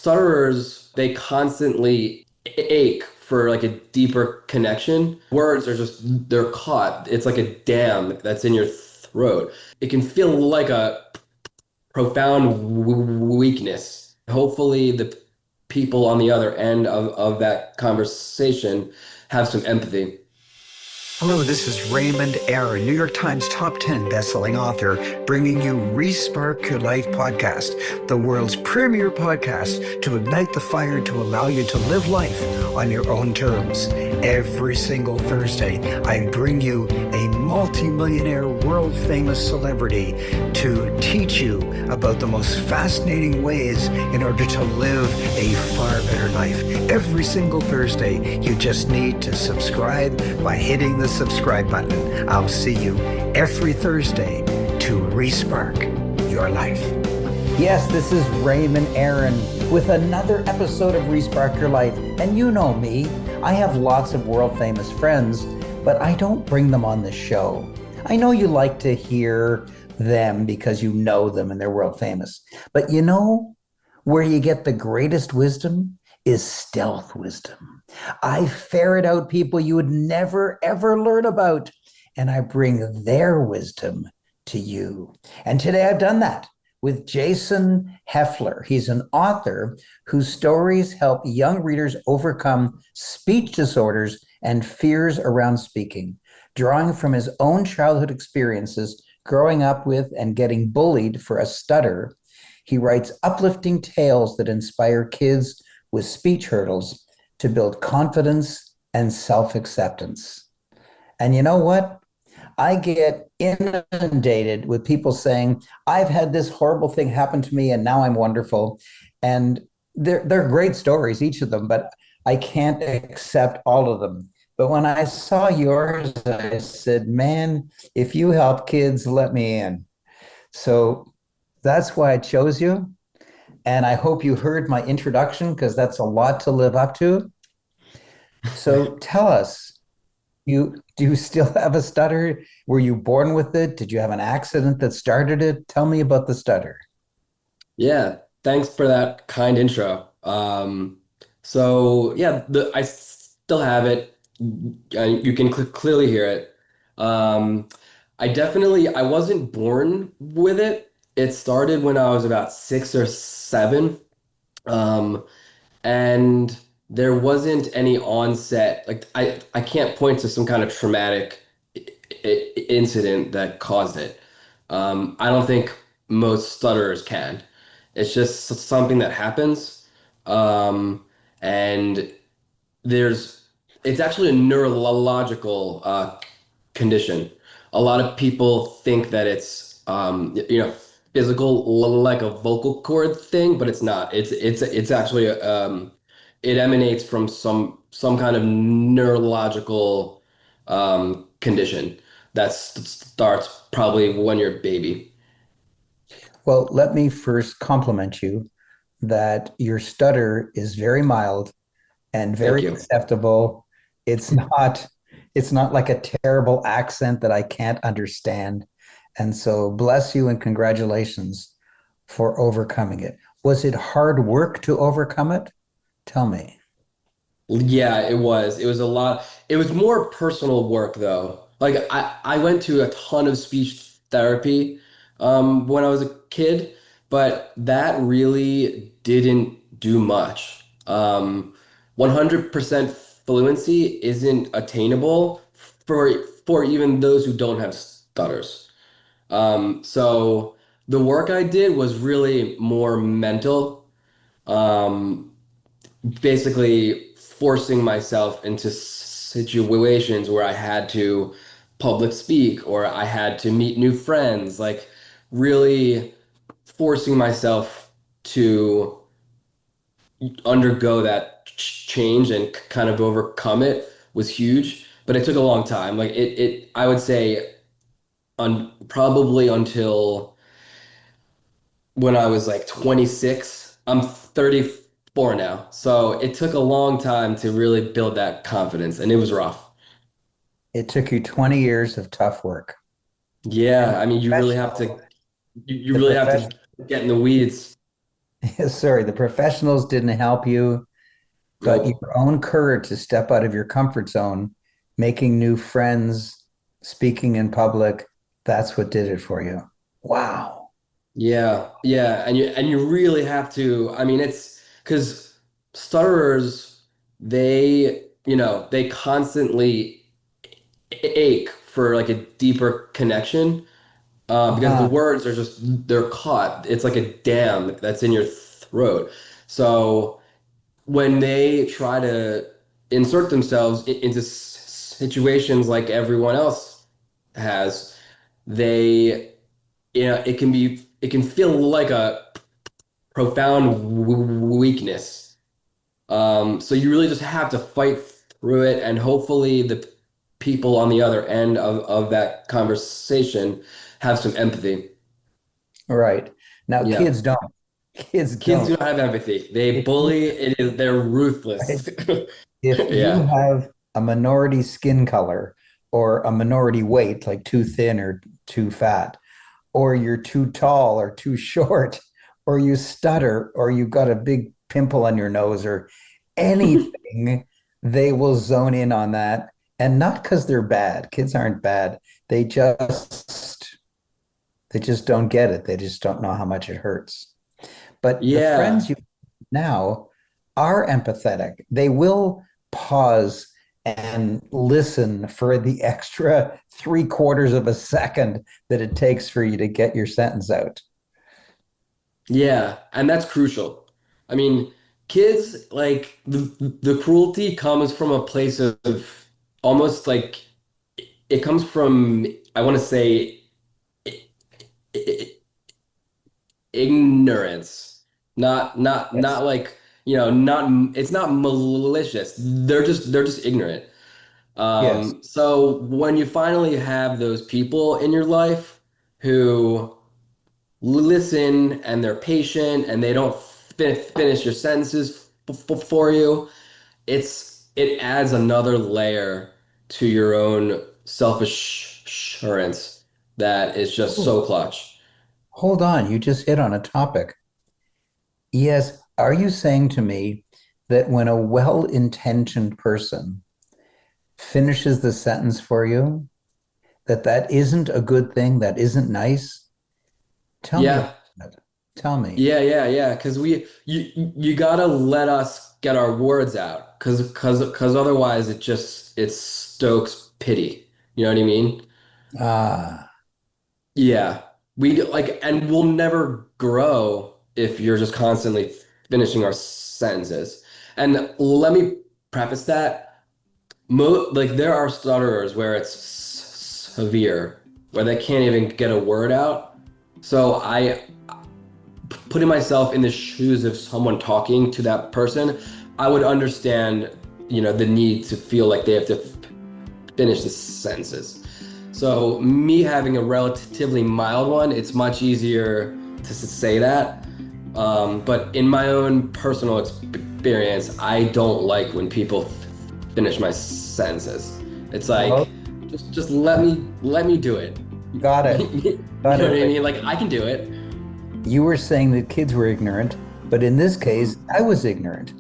stutterers, they constantly ache for like a deeper connection. Words are just, they're caught. It's like a dam that's in your throat. It can feel like a profound weakness. Hopefully, the people on the other end of that conversation have some empathy. Hello, this is Raymond, Aaron, New York Times top 10 bestselling author, bringing you Respark Your Life podcast, the world's premier podcast to ignite the fire to allow you to live life on your own terms. Every single Thursday, I bring you a multi-millionaire, world-famous celebrity to teach you about the most fascinating ways in order to live a far better life. Every single Thursday, you just need to subscribe by hitting the subscribe button. I'll see you every Thursday to Respark Your Life. Yes, this is Raymond Aaron with another episode of Respark Your Life. And you know me, I have lots of world famous friends, but I don't bring them on the show. I know you like to hear them because you know them and they're world famous. But you know where you get the greatest wisdom is stealth wisdom. I ferret out people you would never, ever learn about, and I bring their wisdom to you. And today I've done that with Jason Heffler. He's an author whose stories help young readers overcome speech disorders and fears around speaking. Drawing from his own childhood experiences, growing up with and getting bullied for a stutter, he writes uplifting tales that inspire kids with speech hurdles to build confidence and self-acceptance. And you know what? I get inundated with people saying, I've had this horrible thing happen to me and now I'm wonderful. And they're great stories, each of them, but I can't accept all of them. But when I saw yours, I said, man, if you help kids, let me in. So that's why I chose you. And I hope you heard my introduction because that's a lot to live up to. So tell us, do you still have a stutter? Were you born with it? Did you have an accident that started it? Tell me about the stutter. Yeah, thanks for that kind intro. So yeah, I still have it. You can clearly hear it. Um, I wasn't born with it. It started when I was about 6 or 7. Um, and there wasn't any onset. Like I can't point to some kind of traumatic incident that caused it. I don't think most stutterers can. It's just something that happens. And there's, it's actually a neurological condition. A lot of people think that it's, physical, like a vocal cord thing, but it's not. It's actually, it emanates from some kind of neurological condition that starts probably when you're a baby. Well, let me first compliment you that your stutter is very mild and Thank very you. acceptable. It's not it's not like a terrible accent that I can't understand. And so bless you and congratulations for overcoming it. Was it hard work to overcome it? Tell me. Yeah, it was. It was a lot. It was more personal work though. Like I went to a ton of speech therapy when I was a kid, but that really didn't do much. 100% fluency isn't attainable for even those who don't have stutters. So the work I did was really more mental. Um, Basically forcing myself into situations where I had to public speak or I had to meet new friends, like really forcing myself to undergo that change and kind of overcome it was huge. But it took a long time. Like I would say probably until when I was like 26. I'm 34 now. So it took a long time to really build that confidence and it was rough. It took you 20 years of tough work. And Yeah, I mean you really have to professional, you the really have to profession, get in the weeds. Sorry, the professionals didn't help you, but Nope. your own courage to step out of your comfort zone, making new friends, speaking in public, that's what did it for you. Wow. Yeah, yeah, and you really have to. I mean, it's because stutterers, they constantly ache for like a deeper connection, because the Uh-huh. words are just they're caught. It's like a dam that's in your throat. So when they try to insert themselves into situations like everyone else has, they, it can feel like a profound weakness. So you really just have to fight through it, and hopefully the people on the other end of that conversation have some empathy. Right. Now, Yeah. kids don't. Kids Kids don't. do not have empathy. They If you, bully, they're ruthless. right, if you Yeah. have a minority skin color or a minority weight, like too thin or too fat, or you're too tall or too short, or you stutter, or you've got a big pimple on your nose, or anything, they will zone in on that. And not because they're bad. Kids aren't bad. They just they just don't get it. They just don't know how much it hurts. But the Yeah. friends you now are empathetic. They will pause and listen for the extra 3/4 of a second that it takes for you to get your sentence out. Yeah. And that's crucial. I mean, kids, like the cruelty comes from a place of almost like it comes from, I want to say, i- i- ignorance. Not Yes. like, not, it's not malicious. They're just ignorant. Yes. So when you finally have those people in your life who listen and they're patient and they don't finish your sentences for you, it adds another layer to your own self assurance that is just Oh, so clutch. hold on. You just hit on a topic. Yes. Are you saying to me that when a well-intentioned person finishes the sentence for you, that that isn't a good thing, that isn't nice? Tell me about Yeah. it. Tell me. Yeah. Because you gotta let us get our words out, because otherwise it stokes pity. You know what I mean? Ah, Yeah. And we'll never grow if you're just constantly finishing our sentences. And let me preface that, like there are stutterers where it's severe, where they can't even get a word out. So putting myself in the shoes of someone talking to that person, I would understand, the need to feel like they have to finish the sentences. So me having a relatively mild one, it's much easier to say that. But in my own personal experience, I don't like when people finish my sentences. It's well, like, just let me do it. got it. You Got know what it. I But mean? Like I can do it. you were saying that kids were ignorant, but in this case, I was ignorant.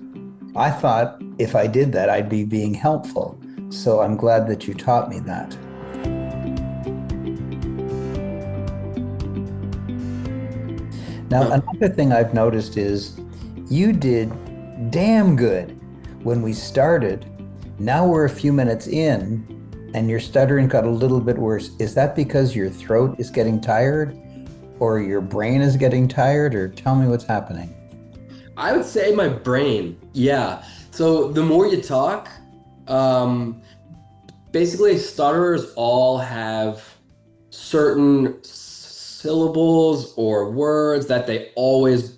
I thought if I did that, I'd be being helpful. So I'm glad that you taught me that. Now, Huh. another thing I've noticed is you did damn good when we started. Now we're a few minutes in and your stuttering got a little bit worse. Is that because your throat is getting tired or your brain is getting tired, or tell me what's happening? I would say my brain. Yeah. So the more you talk, um, basically stutterers all have certain syllables or words that they always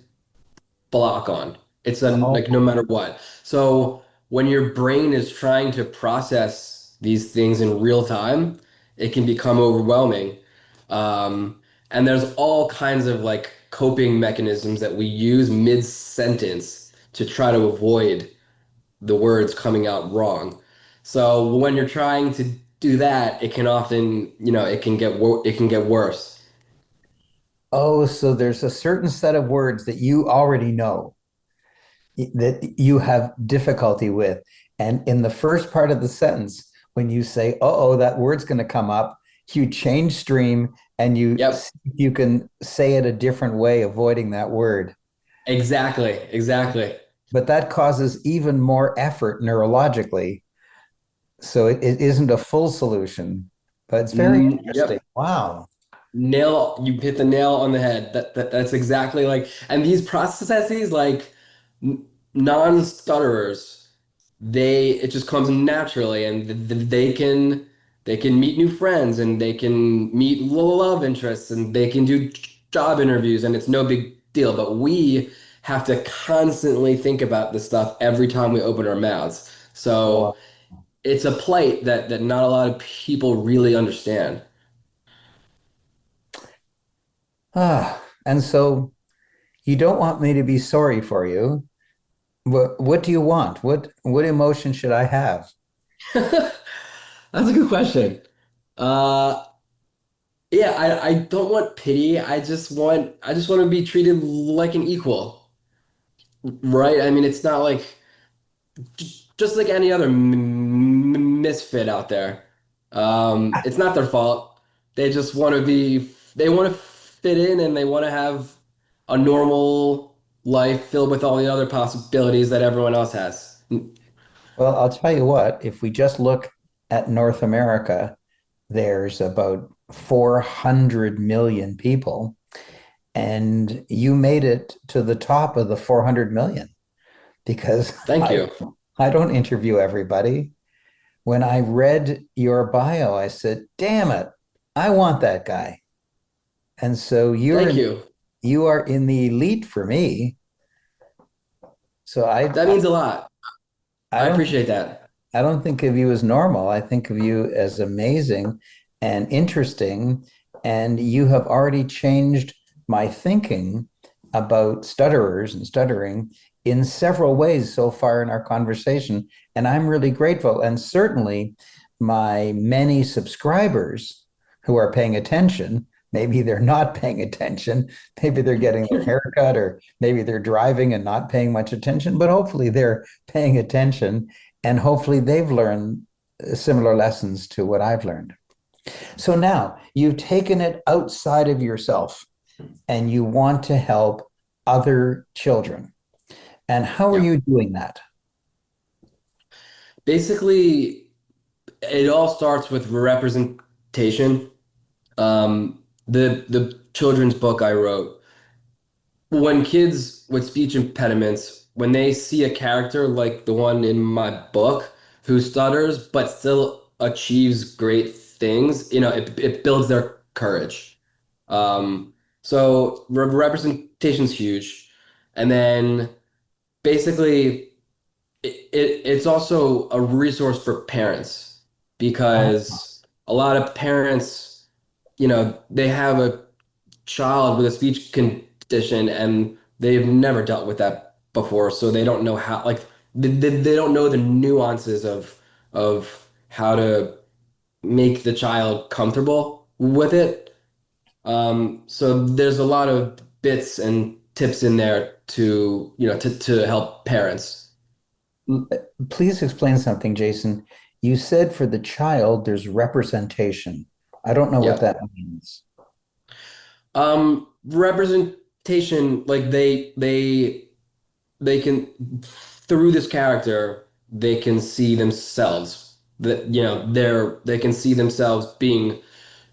block on. It's like no Oh, matter what. So when your brain is trying to process these things in real time, it can become overwhelming. And there's all kinds of like coping mechanisms that we use mid-sentence to try to avoid the words coming out wrong. So when you're trying to do that, it can often, it can get worse. Oh, so there's a certain set of words that you already know that you have difficulty with. And in the first part of the sentence, when you say, oh, that word's going to come up, you change stream and Yep, you can say it a different way, avoiding that word. exactly, exactly. But that causes even more effort neurologically. So it isn't a full solution, but it's very interesting. Yep. Wow. Nail, you hit the nail on the head. That's exactly like, and these processes, like non-stutterers, it just comes naturally, and they can meet new friends, and they can meet love interests, and they can do job interviews, and it's no big deal. But we have to constantly think about this stuff every time we open our mouths. Wow. So it's a plight that not a lot of people really understand. And so you don't want me to be sorry for you. What do you want? What emotion should I have? That's a good question. Uh, yeah, I don't want pity. I just want to be treated like an equal, right? I mean, it's not like just like any other misfit out there. It's not their fault. They just want to they want to fit in and they want to have a normal life filled with all the other possibilities that everyone else has. Well, I'll tell you what, if we just look at North America, there's about 400 million people, and you made it to the top of the 400 million because Thank you. I don't interview everybody. When I read your bio, I said, damn it, I want that guy. And so Thank you. you are in the elite for me. So That means a lot. I I don't appreciate that. I don't think of you as normal. I think of you as amazing and interesting. And you have already changed my thinking about stutterers and stuttering in several ways so far in our conversation. And I'm really grateful. And certainly my many subscribers who are paying attention, maybe they're not paying attention, maybe they're getting their haircut, or maybe they're driving and not paying much attention, but hopefully they're paying attention and hopefully they've learned similar lessons to what I've learned. So now you've taken it outside of yourself and you want to help other children. And how are Yeah. you doing that? Basically, it all starts with representation. The children's book I wrote, when kids with speech impediments, when they see a character like the one in my book who stutters but still achieves great things, it builds their courage. So representation's huge. And then basically it's also a resource for parents Uh, because a lot of parents, they have a child with a speech condition and they've never dealt with that before, so they don't know how, like, they don't know the nuances of how to make the child comfortable with it. So there's a lot of bits and tips in there to help parents. Please explain something, Jason. You said for the child, there's representation. I don't know what Yeah. that means. Representation, like they can, through this character, they can see themselves, that they can see themselves being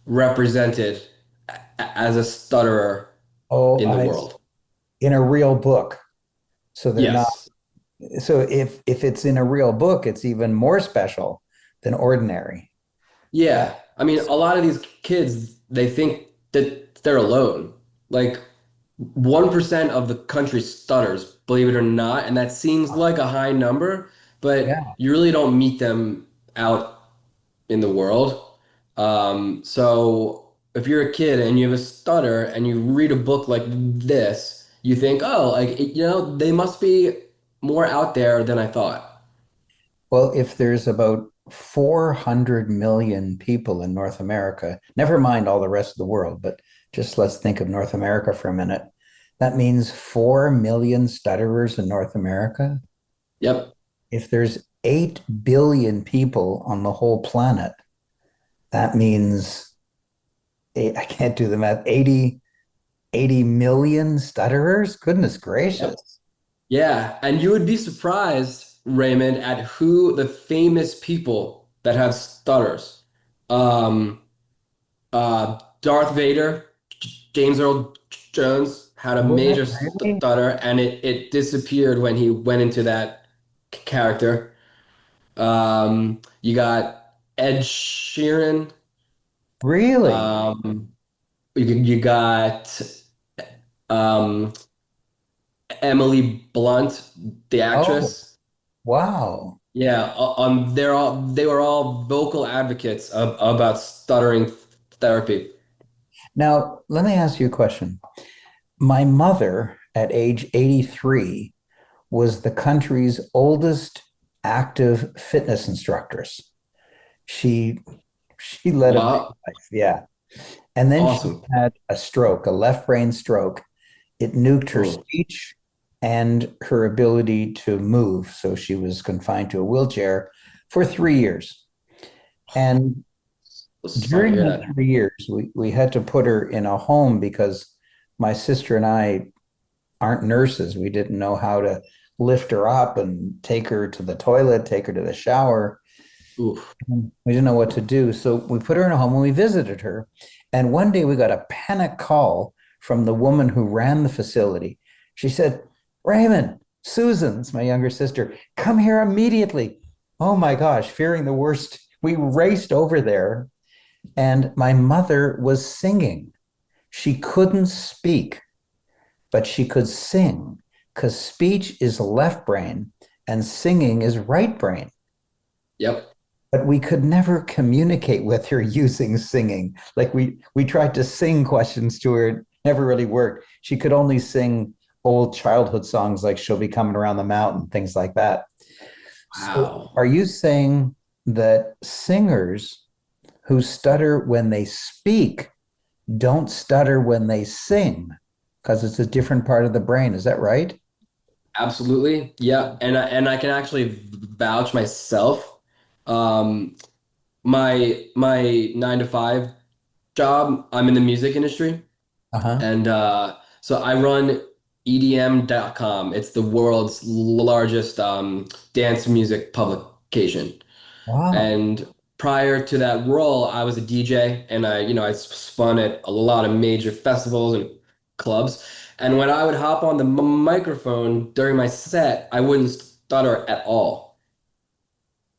represented as a stutterer Oh, in the I world. in a real book. So they're not. Yes. So if it's in a real book, it's even more special than ordinary. Uh, Yeah. I mean, a lot of these kids, they think that they're alone. Like 1% of the country stutters, believe it or not, and that seems like a high number, but yeah. you really don't meet them out in the world. So if you're a kid and you have a stutter and you read a book like this, you think, oh, like, they must be more out there than I thought. Well, if there's about 400 million people in North America, never mind all the rest of the world, but Just let's think of North America for a minute. That means 4 million stutterers in North America. Yep. If there's 8 billion people on the whole planet, that means I can't do the math, 80 million stutterers? Goodness Yep. gracious. Yeah. And you would be surprised, Raymond, at who the famous people that have stutters. Um, Darth Vader, James Earl Jones had a What? major Really? stutter, and it disappeared when he went into that character. You got Ed Sheeran. Really? Um, you got um, Emily Blunt, the Oh, actress. wow. Yeah, they were all vocal advocates about stuttering therapy. Now, let me ask you a question. My mother, at age 83, was the country's oldest active fitness instructress. She she led a big Wow, life, yeah. And then she awesome. had a stroke, a left brain stroke. It nuked her Mm. speech and her ability to move. So she was confined to a wheelchair for 3 years. And Sorry to during hear that that. 3 years, we had to put her in a home because my sister and I aren't nurses. We didn't know how to lift her up and take her to the toilet, take her to the shower. Oof. We didn't know what to do. So we put her in a home and we visited her. And one day we got a panic call from the woman who ran the facility. She said, Raymond, Susan's my younger sister, come here immediately. Oh my gosh, fearing the worst. We raced over there, and my mother was singing. She couldn't speak, but she could sing because speech is left brain and singing is right brain. Yep. But we could never communicate with her using singing. Like we tried to sing questions to her, it never really worked. She could only sing old childhood songs like She'll Be Coming Around the Mountain, things like that. So Wow. are you saying that singers who stutter when they speak don't stutter when they sing because it's a different part of the brain? Is that right? Absolutely. Yeah. And I can actually vouch myself. Um, my 9 to 5 job, I'm in the music industry. Uh-huh. And so I run EDM.com. It's the world's largest dance music publication. Wow. And prior to that role, I was a DJ, and I spun at a lot of major festivals and clubs. And when I would hop on the microphone during my set, I wouldn't stutter at all.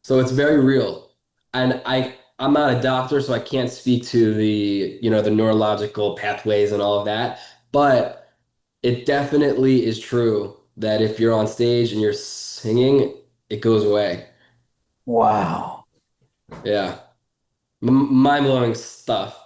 So it's very real. And I'm not a doctor, so I can't speak to the neurological pathways and all of that. But it definitely is true that if you're on stage and you're singing, it goes away. Wow. Yeah. Mind-blowing stuff.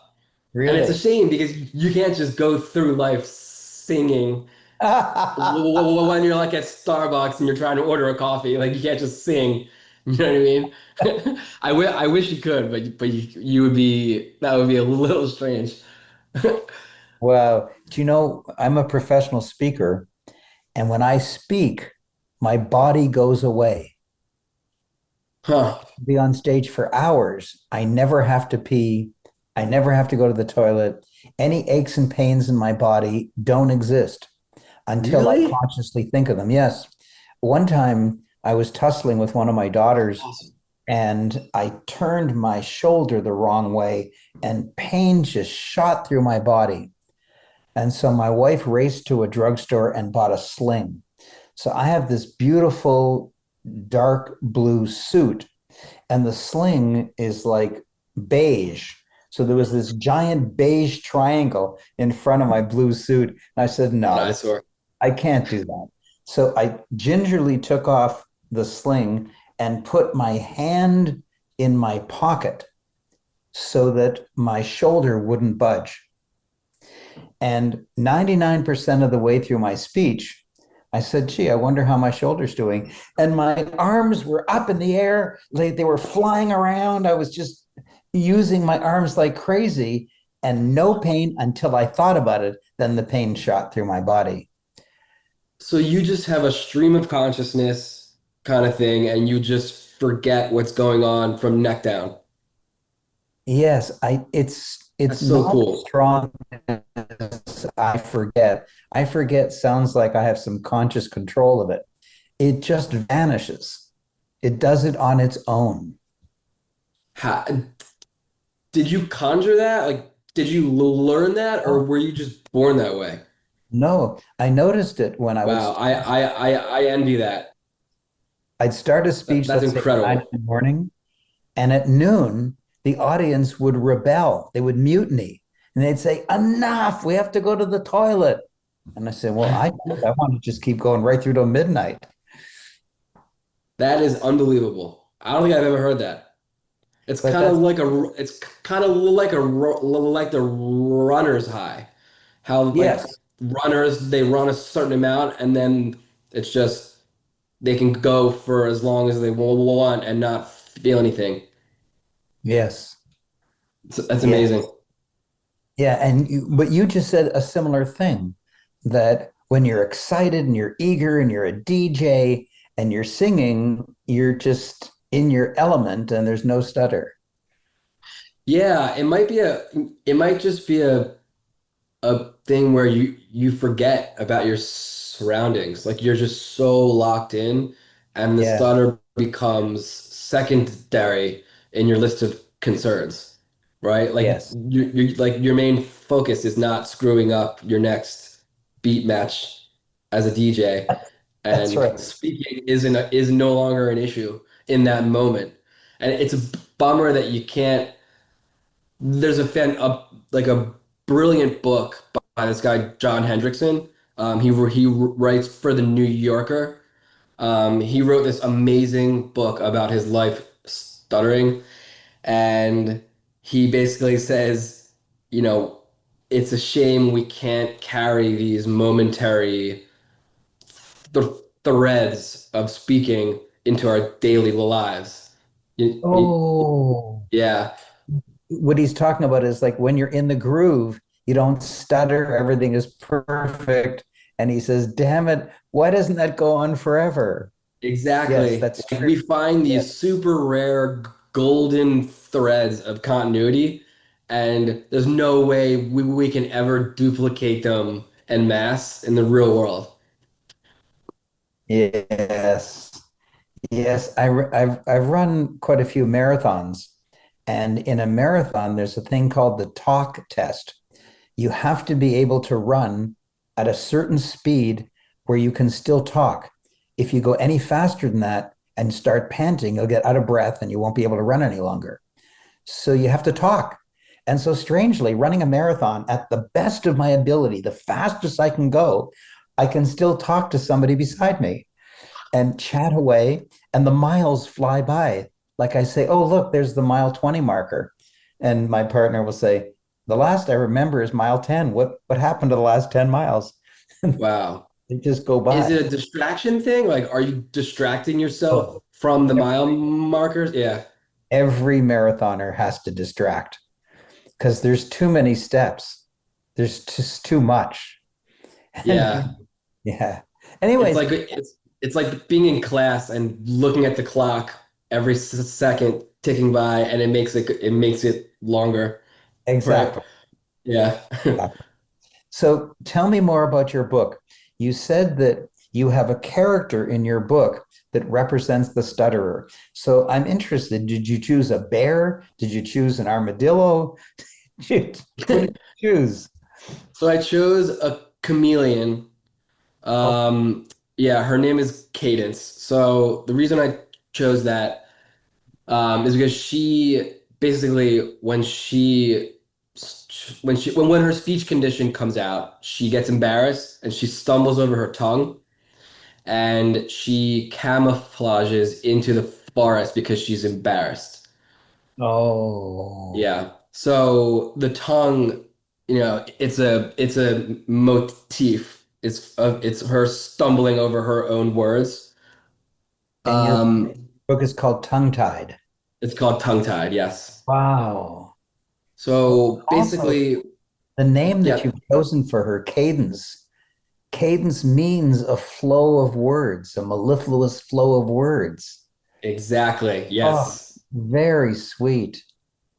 And it's a Really? shame because you can't just go through life singing when you're like at Starbucks and you're trying to order a coffee. Like you can't just sing. You know what I mean? I wish you could, but you would be that would be a little strange. Wow. Do you know, I'm a professional speaker, and when I speak, my body goes away. Huh. Be on stage for hours. I never have to pee. I never have to go to the toilet. Any aches and pains in my body don't exist until I Really? consciously think of them. Yes. One time I was tussling with one of my daughters Awesome. and I turned my shoulder the wrong way and pain just shot through my body. And so my wife raced to a drugstore and bought a sling. So I have this beautiful dark blue suit, and the sling is like beige. So there was this giant beige triangle in front of my blue suit. And I said, An no, eyesore. I can't do that. So I gingerly took off the sling and put my hand in my pocket so that my shoulder wouldn't budge. And 99% of the way through my speech, I said, gee, I wonder how my shoulder's doing. And my arms were up in the air. They were flying around. I was just using my arms like crazy. and no pain until I thought about it. Then the pain shot through my body. So you just have a stream of consciousness kind of thing, and you just forget what's going on from neck down. Yes, it's That's so not as cool. strong as I forget. I forget sounds like I have some conscious control of it. It just vanishes. It does it on its own. How, did you conjure that? Like, did you learn that, or Oh, were you just born that way? no, I noticed it when I would Wow, I envy that. I'd start a speech, That's let's say at 9 incredible. in the morning, and at noon, the audience would rebel. They would mutiny. And they'd say, enough, we have to go to the toilet. And I said, well, I want to just keep going right through to midnight. That is unbelievable. I don't think I've ever heard that. But that's, It's kind of like like the runner's high. How like yes, runners they run a certain amount and then it's just they can go for as long as they want and not feel anything. yes, That's yes. amazing. Yeah. But you just said a similar thing that when you're excited and you're eager and you're a DJ and you're singing, you're just in your element and there's no stutter. Yeah, it might just be a thing where you forget about your surroundings. Like you're just so locked in, and the Yeah. stutter becomes secondary in your list of concerns, right? Like Yes. you like your main focus is not screwing up your next beat match as a DJ, That's and right. speaking is no longer an issue in that moment. And it's a bummer that you can't there's like a brilliant book by this guy John Hendrickson. He writes for the New Yorker. He wrote this amazing book about his life stuttering, and he basically says, you know, it's a shame we can't carry these momentary th threads of speaking into our daily lives. Oh, Yeah, what he's talking about is like when you're in the groove, you don't stutter, everything is perfect. And he says, damn it, why doesn't that go on forever? Yes, exactly. that's Like true. we find Yeah. these super rare golden threads of continuity, and there's no way we can ever duplicate them en masse in the real world. Yes. Yes. I've run quite a few marathons. And in a marathon, there's a thing called the talk test. You have to be able to run at a certain speed where you can still talk. If you go any faster than that and start panting, you'll get out of breath and you won't be able to run any longer. So you have to talk. And so, strangely, running a marathon at the best of my ability, the fastest I can go, I can still talk to somebody beside me and chat away, and the miles fly by. Like I say, oh, look, there's the mile 20 marker. And my partner will say, the last I remember is mile 10. What happened to the last 10 miles? Wow. They just go Is by. it a distraction thing? Like, are you distracting yourself Oh, from the mile every markers? Yeah. every marathoner has to distract because there's too many steps. There's just too much. And Yeah. yeah. It's Anyways, like it's like being in class and looking at the clock every second ticking by, and it makes it longer, right? exactly. Yeah. So tell me more about your book. You said that you have a character in your book that represents the stutterer. So I'm interested. Did you choose a bear? Did you choose an armadillo? What did you choose? So I chose a chameleon. Oh, Um, yeah, her name is Cadence. So the reason I chose that is because she basically when her speech condition comes out, she gets embarrassed and she stumbles over her tongue and she camouflages into the forest because she's embarrassed. oh. Yeah. So the tongue, it's a motif. It's her stumbling over her own words. And your Um, book is called Tongue Tied. it's called tongue tied. Yes. Wow. So Also, basically, the name that yeah, you've chosen for her, Cadence. Cadence means a flow of words, a mellifluous flow of words. exactly. Oh, Yes. very sweet.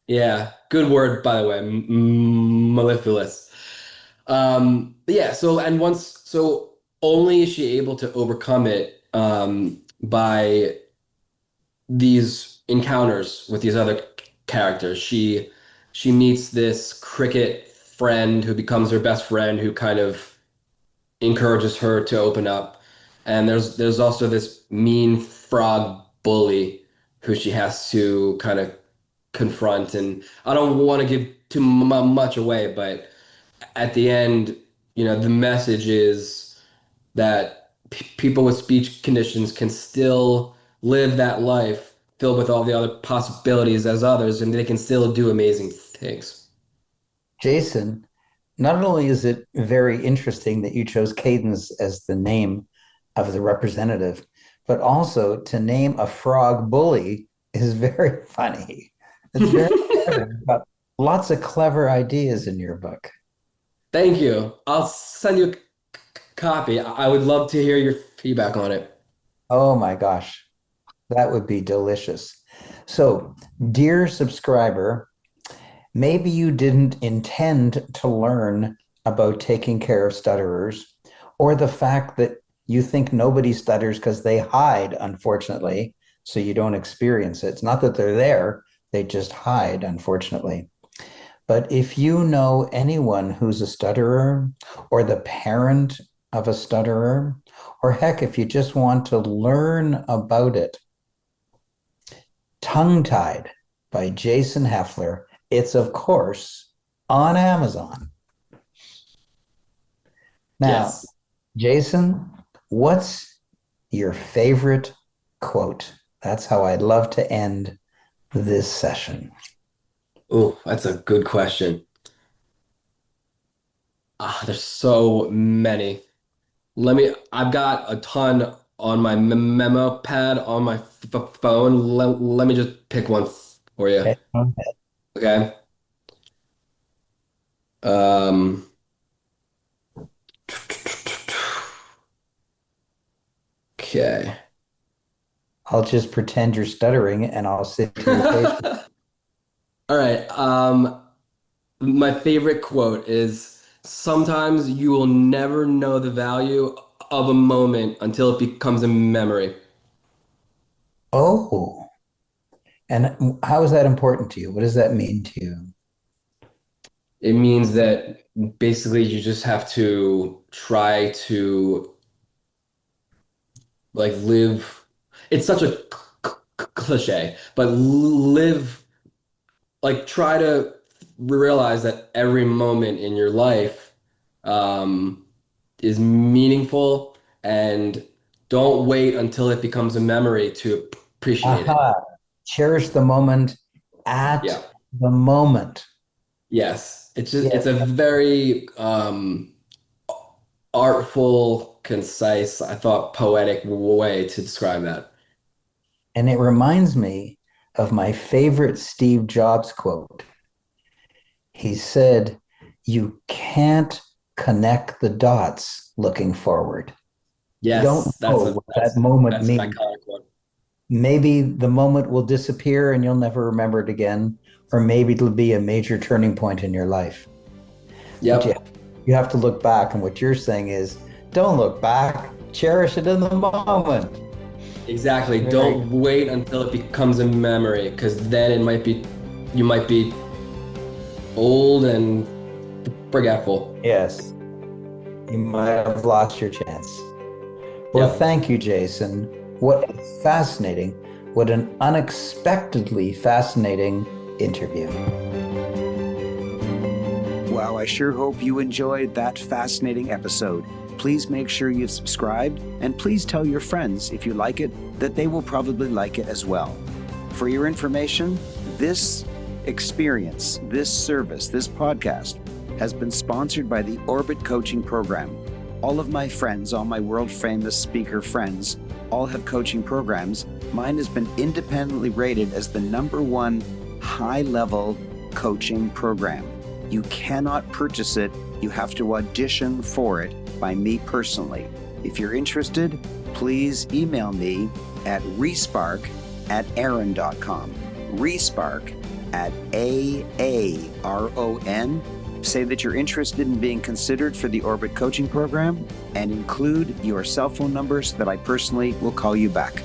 Yeah. Good word, by the way. Mellifluous. Yeah. So only is she able to overcome it by these encounters with these other characters. She meets this cricket friend who becomes her best friend, who kind of encourages her to open up. And there's also this mean frog bully who she has to kind of confront. And I don't want to give too much away, but at the end, the message is that people with speech conditions can still live that life filled with all the other possibilities as others, and they can still do amazing things. Jason, not only is it very interesting that you chose Cadence as the name of the representative, but also to name a frog bully is very funny. It's very clever. You've got lots of clever ideas in your book. Thank you. I'll send you a copy. I would love to hear your feedback on it. Oh my gosh, that would be delicious. So, dear subscriber, maybe you didn't intend to learn about taking care of stutterers or the fact that you think nobody stutters because they hide, unfortunately, so you don't experience it. It's not that they're there, they just hide, unfortunately. But if you know anyone who's a stutterer or the parent of a stutterer, or heck, if you just want to learn about it, Tongue Tied by Jason Heffler. It's, of course, on Amazon. Now, Yes. Jason, what's your favorite quote? That's how I'd love to end this session. Oh, that's a good question. There's so many. I've got a ton on my memo pad on my phone. Let me just pick one for you. Okay. Okay. Um, okay. I'll just pretend you're stuttering and I'll sit to your patient. All right. My favorite quote is sometimes you will never know the value of a moment until it becomes a memory. Oh, and how is that important to you? What does that mean to you? It means that basically you just have to try to like live. It's such a cliche, but live like try to realize that every moment in your life um, is meaningful and don't wait until it becomes a memory to appreciate it. Aha. Cherish the moment at Yeah. the moment. Yes. It's Yes. a very artful, concise, I thought poetic way to describe that. And it reminds me of my favorite Steve Jobs quote. He said, "You can't connect the dots looking forward. You don't Yes, know what that moment that's an means. iconic one. Maybe the moment will disappear and you'll never remember it again, or maybe it'll be a major turning point in your life. But Yep. you have to look back. And what you're saying is, don't look back, cherish it in the moment." Exactly. Very Don't wait until it becomes a memory, because then you might be old and forgetful. Yes, you might have lost your chance. Well, Yep. thank you, Jason. What a fascinating, what an unexpectedly fascinating interview. Wow, I sure hope you enjoyed that fascinating episode. Please make sure you've subscribed, and please tell your friends if you like it that they will probably like it as well. For your information, this experience, this service, this podcast has been sponsored by the Orbit Coaching Program. All of my friends, all my world famous speaker friends, all have coaching programs. Mine has been independently rated as the #1 high level Coaching Program. You cannot purchase it. You have to audition for it by me personally. If you're interested, please email me at respark@aaron.com. Respark@AARON. Say that you're interested in being considered for the Orbit Coaching Program and include your cell phone number so that I personally will call you back.